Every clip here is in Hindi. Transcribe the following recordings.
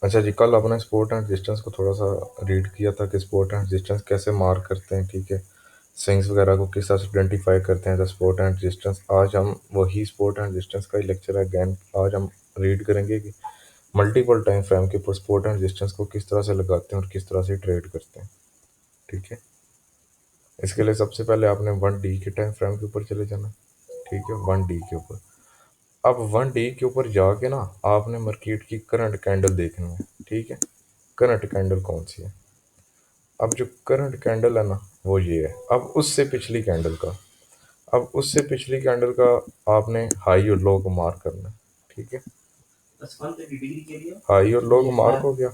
अच्छा जी, कल अपने सपोर्ट एंड रेजिस्टेंस को थोड़ा सा रीड किया था कि सपोर्ट एंड रेजिस्टेंस कैसे मार्क करते हैं, ठीक है। स्विंग्स वगैरह को किस तरह से आइडेंटिफाई करते हैं द सपोर्ट एंड रेजिस्टेंस। आज हम वही सपोर्ट एंड रेजिस्टेंस का ही लेक्चर है अगेन। आज हम रीड करेंगे कि मल्टीपल टाइम फ्रेम के ऊपर सपोर्ट एंड रेजिस्टेंस को किस तरह से लगाते हैं और किस तरह से ट्रेड करते हैं, ठीक है। इसके लिए सबसे पहले आपने 1D के टाइम फ्रेम के ऊपर चले जाना, ठीक है, 1D के ऊपर। अब 1D के ऊपर जाके ना आपने मार्केट की करंट कैंडल देखनी है, ठीक है। करंट कैंडल कौन सी है? अब जो करंट कैंडल है ना वो ये है। अब उससे पिछली कैंडल का, अब उससे पिछली कैंडल का आपने हाई और लो को मार्क करना है, ठीक है। हाई और लो को मार्क हो गया।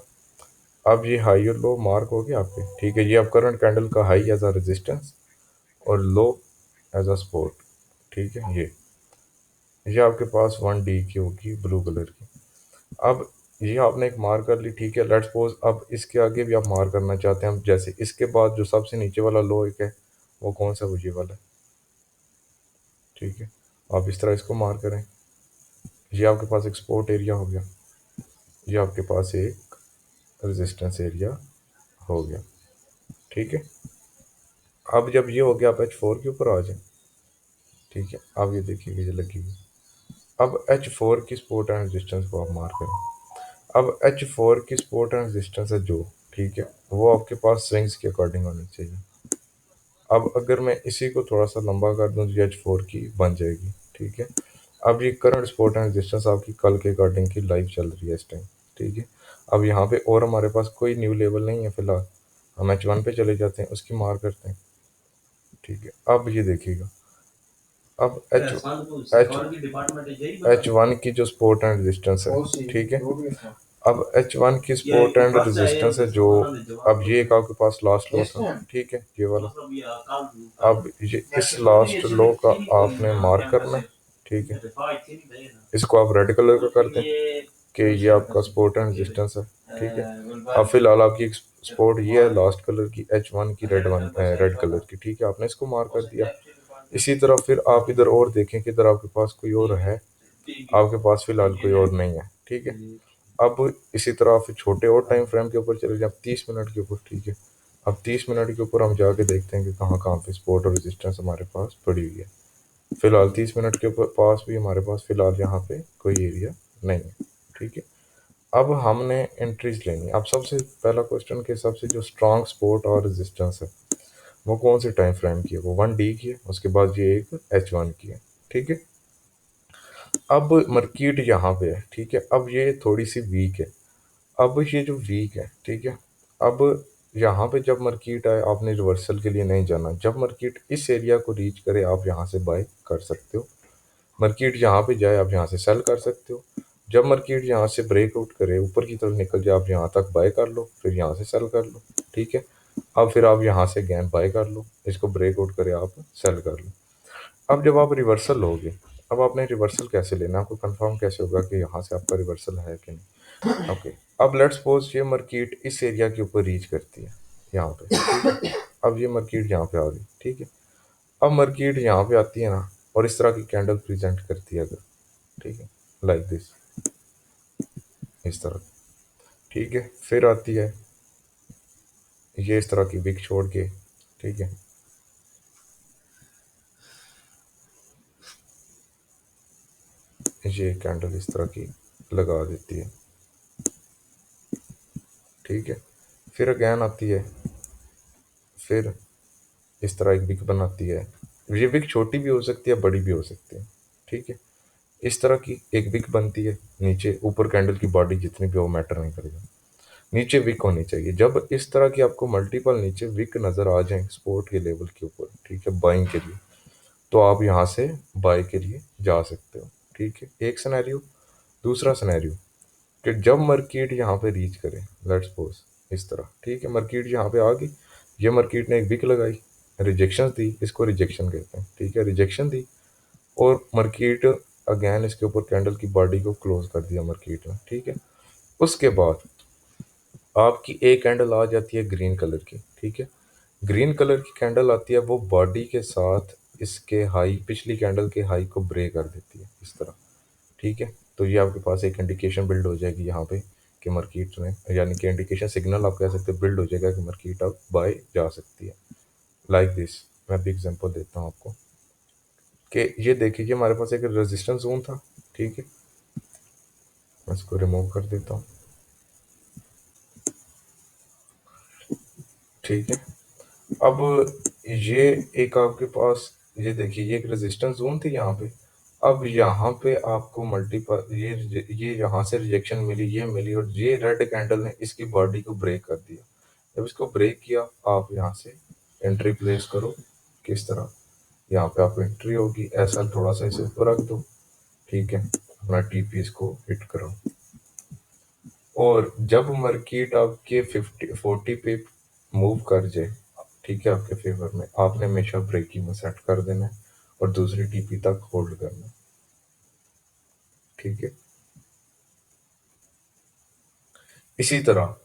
अब ये हाई और लो मार्क हो गया आपके, ठीक है। ये अब करंट कैंडल का हाई एज अ रेजिस्टेंस और लो एज अ सपोर्ट, ठीक है। ये आपके पास 1D की होगी ब्लू कलर की। अब ये आपने एक मार्क कर ली, ठीक है। लेट्स सपोज अब इसके आगे भी आप मार्क करना चाहते हैं। अब जैसे इसके बाद जो सबसे नीचे वाला लो एक है वो कौन सा? वो ये वाला है, ठीक है। आप इस तरह इसको मार्क करें। ये आपके पास एक सपोर्ट एरिया हो गया, ये आपके पास एक रेजिस्टेंस एरिया हो गया, ठीक है। अब जब ये हो गया आप H4 के ऊपर आ जाए, ठीक है। अब ये देखिए ये लगी हुई। अब H4 की सपोर्ट एंड रेजिस्टेंस को आप मार्क करें। अब H4 की सपोर्ट एंड रेजिस्टेंस है जो, ठीक है, वो आपके पास स्विंग्स के अकॉर्डिंग होनी चाहिए। अब अगर मैं इसी को थोड़ा सा लंबा कर दूं तो H4 की बन जाएगी, ठीक है। अब ये करंट सपोर्ट एंड रेजिस्टेंस आपकी कल के अकॉर्डिंग की लाइव चल रही है इस टाइम, ठीक है। अब यहाँ पे और हमारे पास कोई न्यू लेवल नहीं है फिलहाल। हम H1 पे चले जाते हैं, उसकी मार्क करते हैं, ठीक है। अब ये देखिएगा, अब H1 की जो सपोर्ट एंड रेजिस्टेंस है, ठीक है। अब H1 की सपोर्ट एंड रेजिस्टेंस है जो, अब ये एक आपके पास लास्ट लो था, ठीक है, ये वाला। अब ये इस लास्ट लो का आपने मार्क करना है, ठीक है। इसको आप रेड कलर का कर दें कि ये आपका सपोर्ट एंड रेजिस्टेंस है, ठीक है। अब फिलहाल आपकी सपोर्ट ये है लास्ट कलर की H1 की रेड कलर की, ठीक है। आपने इसको मार्क कर दिया। इसी तरह फिर आप इधर और देखें कि इधर आपके पास कोई और है, आपके पास फिलहाल कोई और नहीं है, ठीक है। अब इसी तरह फिर छोटे और टाइम फ्रेम के ऊपर चले जाए, 30 मिनट के ऊपर, ठीक है। अब 30 मिनट के ऊपर हम जाके देखते हैं कि कहाँ कहाँ पे सपोर्ट और रेजिस्टेंस हमारे पास पड़ी हुई है। फिलहाल 30 मिनट के ऊपर पास भी हमारे पास फिलहाल यहाँ पे कोई एरिया नहीं है, ठीक है। अब हमने एंट्रीज लेनी है। अब सबसे पहला क्वेश्चन के सबसे जो स्ट्रॉन्ग सपोर्ट और रेजिस्टेंस है वो कौन से टाइम फ्रेम की है? वो 1D की है, उसके बाद ये एक H1 की है, ठीक है। अब मार्केट यहाँ पे है, ठीक है। अब ये थोड़ी सी वीक है। अब ये जो वीक है, ठीक है। अब यहाँ पे जब मार्केट आए आपने रिवर्सल के लिए नहीं जाना। जब मार्केट इस एरिया को रीच करे आप यहाँ से बाय कर सकते हो। मार्केट यहाँ पे जाए आप यहाँ से सेल कर सकते हो। जब मार्केट यहाँ से ब्रेकआउट करे ऊपर की तरफ निकल जाए आप यहाँ तक बाय कर लो, फिर यहाँ से सेल कर लो, ठीक है। अब फिर आप यहाँ से अगेन बाय कर लो, इसको ब्रेकआउट करे आप सेल कर लो। अब जब आप रिवर्सल लोगे, अब आपने रिवर्सल कैसे लेना है? आपको कंफर्म कैसे होगा कि यहाँ से आपका रिवर्सल है कि नहीं? ओके। अब लेट्स सपोज ये मार्केट इस एरिया के ऊपर रीच करती है यहाँ पे, ठीक है। अब ये मार्केट यहाँ पे आ गई, ठीक है। अब मार्केट यहाँ पे आती है ना और इस तरह की कैंडल प्रेजेंट करती है अगर, ठीक है, लाइक दिस, इस तरह, ठीक है। फिर आती है ये इस तरह की विक छोड़ के, ठीक है। ये कैंडल इस तरह की लगा देती है, ठीक है। फिर अगेन आती है, फिर इस तरह एक विक बनाती है। ये विक छोटी भी हो सकती है बड़ी भी हो सकती है, ठीक है। इस तरह की एक विक बनती है नीचे, ऊपर कैंडल की बॉडी जितनी भी हो मैटर नहीं करेगा, नीचे विक होनी चाहिए। जब इस तरह की आपको मल्टीपल नीचे विक नज़र आ जाए सपोर्ट के लेवल के ऊपर, ठीक है, बाइंग के लिए, तो आप यहाँ से बाय के लिए जा सकते हो, ठीक है। एक सिनेरियो। दूसरा सिनेरियो कि जब मार्केट यहाँ पे रीच करे, लेट्स सपोज इस तरह, ठीक है, मार्केट यहाँ पे आ गई, ये मार्केट ने एक विक लगाई, रिजेक्शन दी, इसको रिजेक्शन कहते हैं, ठीक है, रिजेक्शन दी और मार्केट अगेन इसके ऊपर कैंडल की बॉडी को क्लोज कर दिया मार्केट ने, ठीक है। उसके बाद आपकी एक कैंडल आ जाती है ग्रीन कलर की, ठीक है। ग्रीन कलर की कैंडल आती है, वो बॉडी के साथ इसके हाई, पिछली कैंडल के हाई को ब्रेक कर देती है इस तरह, ठीक है। तो ये आपके पास एक इंडिकेशन बिल्ड हो जाएगी यहाँ पे कि मार्केट में, यानी कि इंडिकेशन सिग्नल आप कह सकते हैं, बिल्ड हो जाएगा कि मार्केट अब बाय जा सकती है। लाइक दिस, मैं भी एग्जांपल देता हूँ आपको कि ये देखिए कि हमारे पास एक रेजिस्टेंस जोन था, ठीक है, मैं इसको रिमूव कर देता हूँ, ठीक है। अब ये एक आपके पास, ये देखिए ये एक रेजिस्टेंस जोन थी यहाँ पे। अब यहाँ पे आपको मल्टीपल ये यहाँ से रिजेक्शन मिली, ये मिली, और ये रेड कैंडल ने इसकी बॉडी को ब्रेक कर दिया। जब इसको ब्रेक किया, आप यहाँ से एंट्री प्लेस करो, किस तरह, यहाँ पे आप एंट्री होगी, ऐसा थोड़ा सा इसे ऊपर रख दो, ठीक है, अपना टीपी इसको हिट करो, और जब मार्केट आपके 50-40 पे मूव कर जाए, ठीक है, आपके फेवर में, आपने हमेशा ब्रेकिंग में सेट कर देना है और दूसरी टीपी तक होल्ड करना है, ठीक है। इसी तरह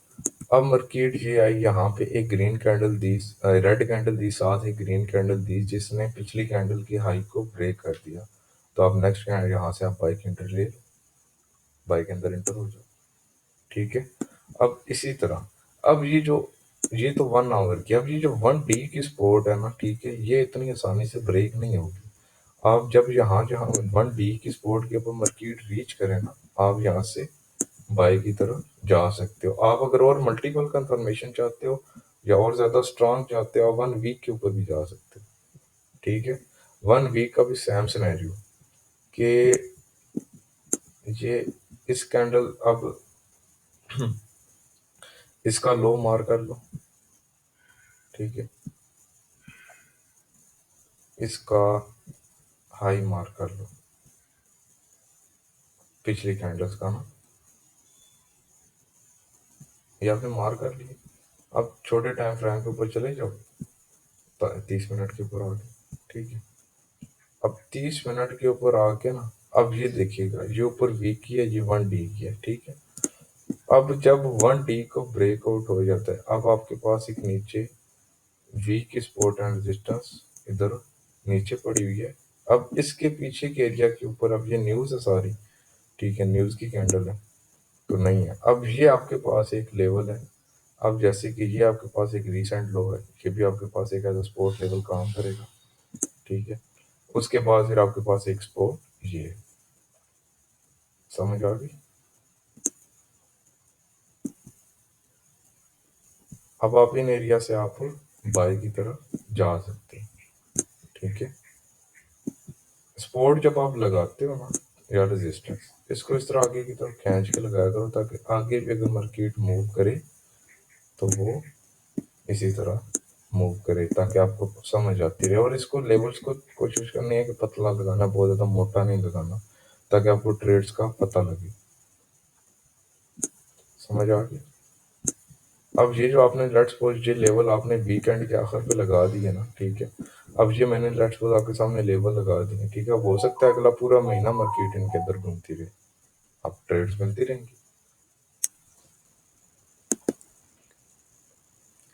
अब मार्केट ये आई, यहाँ पे एक ग्रीन कैंडल दी, रेड कैंडल दी, साथ एक ग्रीन कैंडल दी, जिसने पिछली कैंडल की हाई को ब्रेक कर दिया। तो अब नेक्स्ट यहाँ से आप बाइक एंटर ले लो, बाइक के अंदर एंटर हो जाओ, ठीक है। अब इसी तरह, अब ये तो 1 आवर की, अब ये जो 1 डी की स्पोर्ट है ना, ठीक है, ये इतनी आसानी से ब्रेक नहीं होगी। आप जब यहाँ जहाँ 1 डी की स्पोर्ट के ऊपर मार्केट रीच करें ना, आप यहाँ से बाई की तरफ जा सकते हो। आप अगर और मल्टीपल कंफर्मेशन चाहते हो या और ज्यादा स्ट्रांग चाहते हो, आप 1 वीक के ऊपर भी जा सकते हो, ठीक है। 1 वीक का भी सेम सिनेरियो कि ये इस कैंडल, अब इसका लो मार कर लो, ठीक है, इसका हाई मार कर लो, पिछली कैंडल्स का ना, ये आपने मार कर लिया। अब छोटे टाइम फ्रेम के ऊपर चले जाओ, 30 मिनट के ऊपर आके, ठीक है। अब 30 मिनट के ऊपर आके ना, अब ये देखिएगा, ये ऊपर वीक की है, ये 1 डी की है, ठीक है। अब जब 1 डी को ब्रेकआउट हो जाता है, अब आपके पास एक नीचे वीक सपोर्ट एंड रेजिस्टेंस इधर नीचे पड़ी हुई है। अब इसके पीछे के एरिया के ऊपर, अब ये न्यूज़ है सारी, ठीक है, न्यूज़ की कैंडल है, तो नहीं है। अब ये आपके पास एक लेवल है, अब जैसे कि ये आपके पास एक रीसेंट लो है, ये भी आपके पास एक एज सपोर्ट लेवल काम करेगा, ठीक है। उसके बाद फिर आपके पास एक सपोर्ट ये है, समझ आ गई। अब आप इन एरिया से आप बाई की तरफ जा सकते हैं, ठीक है। सपोर्ट जब आप लगाते हो ना, या रेजिस्टेंस, इसको इस तरह आगे की तरफ खींच के लगाया करो, ताकि आगे भी अगर मार्केट मूव करे तो वो इसी तरह मूव करे, ताकि आपको समझ आती रहे। और इसको लेवल्स को कोशिश करनी है कि पतला लगाना, बहुत ज़्यादा मोटा नहीं लगाना, ताकि आपको ट्रेड्स का पता लगे, समझ आ गई। अब ये जो आपने लेट्स सपोज ये लेवल आपने वीकेंड के आखिर पे लगा दी है ना, ठीक है। अब ये मैंने लेट्स सपोज आपके सामने लेवल लगा दी है, ठीक है। हो सकता है अगला पूरा महीना मार्केट इनके अंदर घूमती रहे, अब ट्रेड्स मिलती रहेंगी।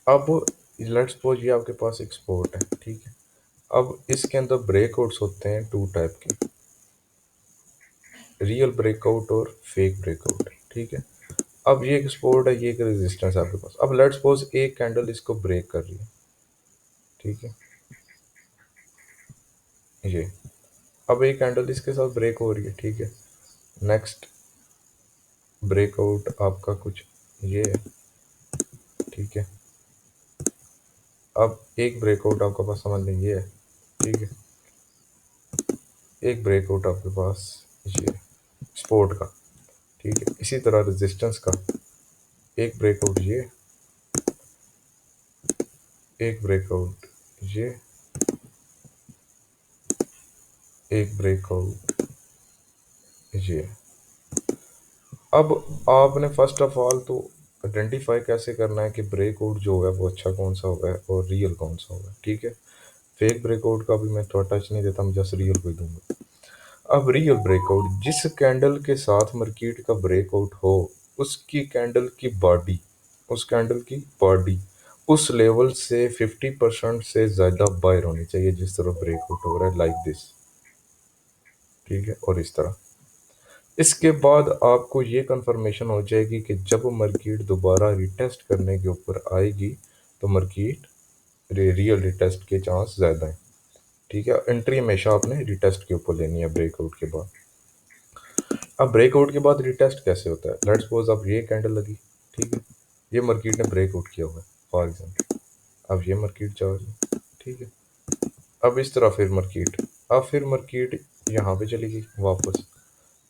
अब लेट्स सपोज ये आपके पास एक सपोर्ट है, ठीक है। अब इसके अंदर ब्रेकआउट्स होते हैं 2 टाइप के, रियल ब्रेकआउट और फेक ब्रेकआउट, ठीक है। अब ये एक सपोर्ट है, ये एक रेजिस्टेंस है आपके पास। अब लेट्स सपोज एक कैंडल इसको ब्रेक कर रही है, ठीक है, ये अब एक कैंडल इसके साथ ब्रेक हो रही है, ठीक है। नेक्स्ट ब्रेकआउट आपका कुछ ये है, ठीक है। अब एक ब्रेकआउट आपके पास समझ लें ये है, ठीक है। एक ब्रेकआउट आपके पास ये है सपोर्ट का, ठीक है। इसी तरह रेजिस्टेंस का एक ब्रेकआउट ये, एक ब्रेकआउट ये, एक ब्रेकआउट ये। अब आपने फर्स्ट ऑफ ऑल तो आइडेंटिफाई कैसे करना है कि ब्रेकआउट जो है वो अच्छा कौन सा होगा और रियल कौन सा होगा, ठीक है। फेक ब्रेकआउट का भी मैं थोड़ा टच नहीं देता, मैं जस्ट रियल को ही दूंगा। अब रियल ब्रेकआउट, जिस कैंडल के साथ मार्केट का ब्रेकआउट हो, उसकी कैंडल की बॉडी, उस कैंडल की बॉडी उस लेवल से 50% से ज़्यादा बायर होनी चाहिए, जिस तरह ब्रेकआउट हो रहा है, लाइक दिस, ठीक है, और इस तरह। इसके बाद आपको ये कंफर्मेशन हो जाएगी कि जब मार्केट दोबारा रिटेस्ट करने के ऊपर आएगी तो मार्केट रियल रिटेस्ट के चांस ज़्यादा हैं। ठीक है, एंट्री हमेशा आपने रिटेस्ट के ऊपर लेनी है ब्रेकआउट के बाद। अब ब्रेकआउट के बाद रिटेस्ट कैसे होता है? लेट्स सपोज अब ये कैंडल लगी, ठीक है, ये मार्केट ने ब्रेकआउट किया हुआ है फॉर एग्जाम्पल, अब ये मार्केट जा रही है, ठीक है, अब इस तरह फिर मार्केट, अब फिर मार्केट यहाँ पे चली गई वापस।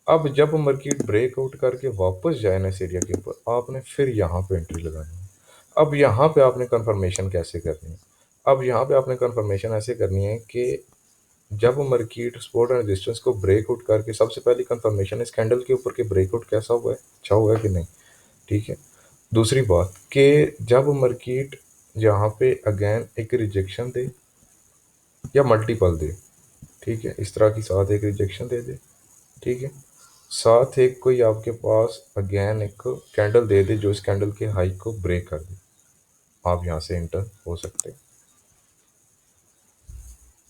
अब जब मार्केट ब्रेकआउट करके वापस जाए ना इस एरिया के ऊपर, आपने फिर यहाँ पे एंट्री लगानी है। अब यहाँ पे आपने कंफर्मेशन कैसे करनी है? अब यहाँ पे आपने कंफर्मेशन ऐसे करनी है कि जब मार्केट सपोर्ट एंड रेजिस्टेंस को ब्रेकआउट करके, सबसे पहली कंफर्मेशन इस कैंडल के ऊपर के ब्रेकआउट कैसा हुआ है, अच्छा हुआ है कि नहीं, ठीक है। दूसरी बात कि जब मार्केट यहाँ पे अगेन एक रिजेक्शन दे या मल्टीपल दे, ठीक है, इस तरह की साथ एक रिजेक्शन दे दे, ठीक है, साथ एक कोई आपके पास अगेन एक कैंडल दे दे जो इस कैंडल के हाई को ब्रेक कर दे, आप यहाँ से इंटर हो सकते हैं,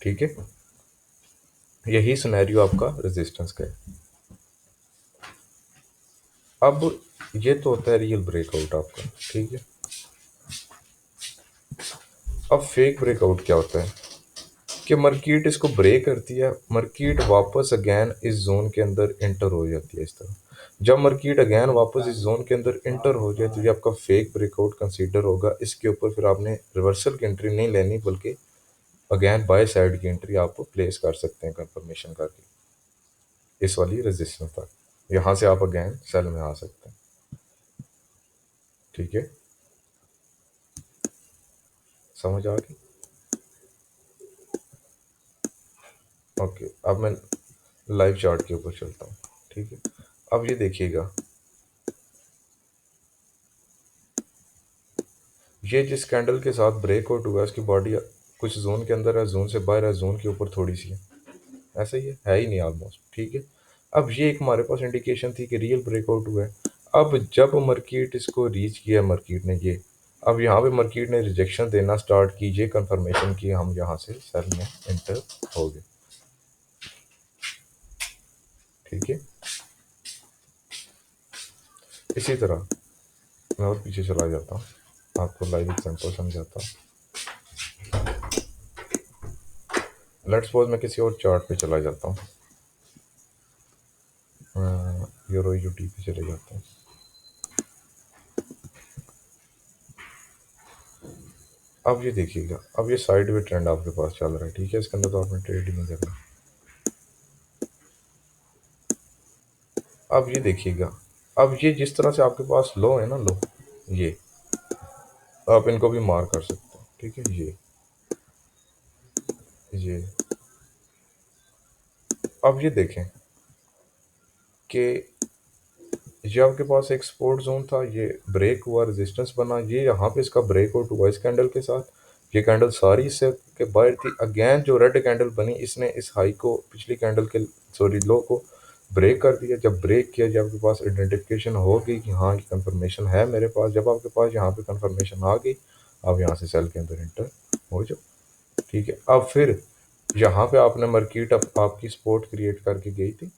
ठीक है। यही सिनेरियो आपका रेजिस्टेंस का है। अब ये तो होता है रियल ब्रेकआउट आपका, ठीक है। अब फेक ब्रेकआउट क्या होता है कि मार्केट इसको ब्रेक करती है, मार्केट वापस अगेन इस जोन के अंदर इंटर हो जाती है इस तरह। जब मार्केट अगेन वापस इस जोन के अंदर इंटर हो जाए तो ये आपका फेक ब्रेकआउट कंसीडर होगा। इसके ऊपर फिर आपने रिवर्सल की एंट्री नहीं लेनी, बल्कि अगेन बाय साइड की एंट्री आप प्लेस कर सकते हैं कंफर्मेशन करके इस वाली रेजिस्टेंस तक। यहाँ से आप अगेन सेल में आ सकते हैं, ठीक है, समझ आ गई? ओके, अब मैं लाइव चार्ट के ऊपर चलता हूँ, ठीक है। अब ये देखिएगा, ये जिस कैंडल के साथ ब्रेकआउट हुआ है उसकी बॉडी कुछ जोन के अंदर है, जोन से बाहर है, जोन के ऊपर थोड़ी सी है, ऐसा ही है ही नहीं ऑलमोस्ट, ठीक है। अब ये एक हमारे पास इंडिकेशन थी कि रियल ब्रेकआउट हुआ है। अब जब मार्केट इसको रीच किया मार्केट ने ये, अब यहाँ पे मार्केट ने रिजेक्शन देना स्टार्ट की, ये कंफर्मेशन की हम यहाँ से सेल में एंटर हो गए, ठीक है। इसी तरह मैं और पीछे चला जाता हूँ, आपको लाइव एग्जाम्पल समझाता हूँ। लेट्स सपोज मैं किसी और चार्ट पे चला जाता हूँ, यूरो यूटी पे चले जाता हूँ। अब ये देखिएगा, अब ये साइडवे ट्रेंड आपके पास चल रहा है, ठीक है, इसके अंदर तो आपने ट्रेड ही नहीं करना। अब ये देखिएगा, अब ये जिस तरह से आपके पास लो है ना, लो ये आप इनको भी मार कर सकते हो, ठीक है, ये अब ये देखें कि ये आपके पास एक सपोर्ट जोन था, ये ब्रेक हुआ, रेजिस्टेंस बना, ये यहाँ पे इसका ब्रेकआउट हुआ इस कैंडल के साथ। ये कैंडल सारी इससे के बाहर थी, अगेन जो रेड कैंडल बनी इसने इस हाई को, पिछली कैंडल के सॉरी लो को ब्रेक कर दिया। जब ब्रेक किया, जब आपके पास आइडेंटिफिकेशन हो गई कि हाँ ये कंफर्मेशन है मेरे पास, जब आपके पास यहाँ पे कंफर्मेशन आ गई, आप यहाँ से सेल के अंदर एंटर हो जाओ, ठीक है। अब फिर यहाँ पे आपने मार्केट आपकी सपोर्ट क्रिएट करके गई थी,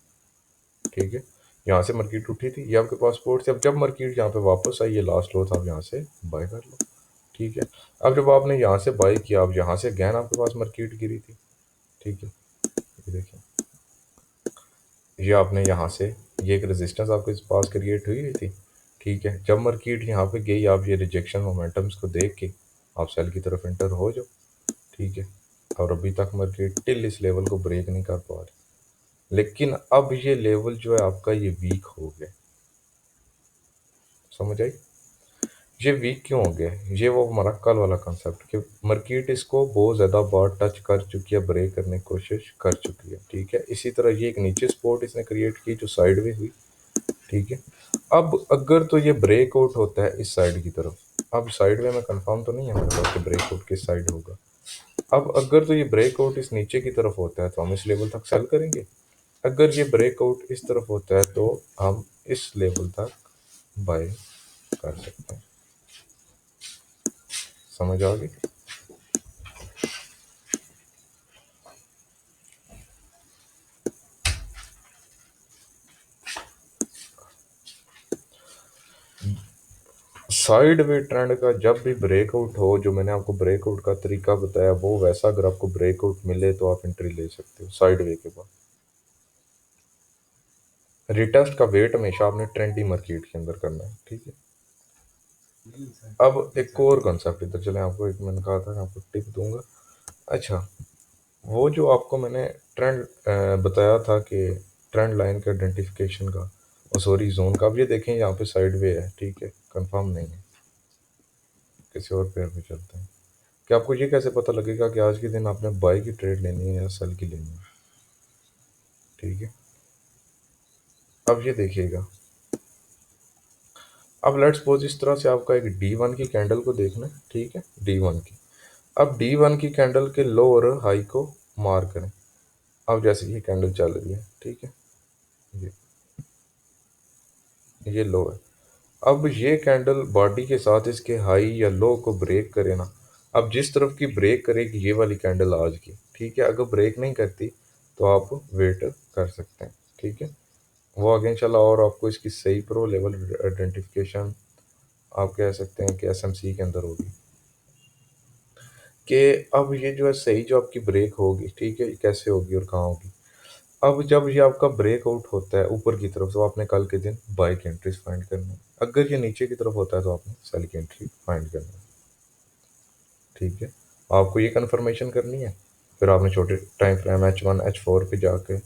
ठीक है, यहाँ से मार्केट उठी थी, ये आपके पास सपोर्ट से, अब जब मार्केट यहाँ पे वापस आई, ये लास्ट लो था, आप यहाँ से बाय कर लो, ठीक है। अब जब आपने यहाँ से बाय किया, अब यहाँ से अगेन आपके पास मार्केट गिरी थी, ठीक है, ये देखिए, ये आपने यहाँ से, ये एक रेजिस्टेंस आपके पास क्रिएट हुई थी, ठीक है। जब मार्केट यहाँ पे गई, आप ये रिजेक्शन मोमेंटम्स को देख के आप सेल की तरफ एंटर हो जाओ, ठीक है। और अभी तक मार्केट टिल इस लेवल को ब्रेक नहीं कर पा रही, लेकिन अब ये लेवल जो है आपका ये वीक हो गया, समझ आई? ये वीक क्यों हो गया? ये वो हमारा कल वाला कंसेप्ट कि मार्केट इसको बहुत ज़्यादा बार टच कर चुकी है, ब्रेक करने की कोशिश कर चुकी है, ठीक है। इसी तरह ये एक नीचे स्पॉट इसने क्रिएट की जो साइड में हुई, ठीक है। अब अगर तो ये ब्रेकआउट होता है इस साइड की तरफ, अब साइड में मैं कंफर्म तो नहीं है मेरे पास कि ब्रेकआउट किस साइड होगा। अब अगर तो ये ब्रेकआउट इस नीचे की तरफ होता है तो हम इस लेवल तक सेल करेंगे, अगर ये ब्रेकआउट इस तरफ होता है तो हम इस लेवल तक बाय कर सकते हैं, समझ आ गई? साइड वे ट्रेंड का जब भी ब्रेकआउट हो, जो मैंने आपको ब्रेकआउट का तरीका बताया वो वैसा, अगर आपको ब्रेकआउट मिले तो आप एंट्री ले सकते हो साइड वे के बाद। रिटेस्ट का वेट हमेशा आपने ट्रेंडी मार्केट के अंदर करना है, ठीक है। अब एक और कॉन्सेप्ट इधर चले, आपको एक मैंने कहा था आपको टिप दूंगा। अच्छा, वो जो आपको मैंने ट्रेंड बताया था कि ट्रेंड लाइन के आइडेंटिफिकेशन का, सॉरी जोन का, अब ये देखें यहाँ पे साइड वे है, ठीक है, कंफर्म नहीं है। किसी और पेयर पे चलते हैं। कि आपको ये कैसे पता लगेगा कि आज के दिन आपने बाई की ट्रेड लेनी है या सेल की लेनी है, ठीक है। अब ये देखिएगा, अब लेट्स सपोज इस तरह से आपका एक D1 की कैंडल को देखना है, ठीक है, D1 की। अब D1 की कैंडल के लो और हाई को मार करें। अब जैसे ये कैंडल चल रही है, ठीक है, ये ये लो है। अब ये कैंडल बॉडी के साथ इसके हाई या लो को ब्रेक करे ना। अब जिस तरफ की ब्रेक करेगी ये वाली कैंडल आज की, ठीक है, अगर ब्रेक नहीं करती तो आप वेट कर सकते हैं, ठीक है। वो आगे चला और आपको इसकी सही प्रो लेवल आइडेंटिफिकेशन आप कह सकते हैं कि SMC के अंदर होगी। कि अब ये जो है सही जो आपकी ब्रेक होगी, ठीक है, ये कैसे होगी और कहाँ होगी। अब जब ये आपका ब्रेकआउट होता है ऊपर की तरफ, तो आपने कल के दिन बाई की एंट्रीज फाइंड करनी है। अगर ये नीचे की तरफ होता है तो आपने सेल की एंट्री फाइंड करनी है, ठीक है। आपको ये कन्फर्मेशन करनी है। फिर आपने छोटे टाइम फ्रेम H1 H4 पे जाके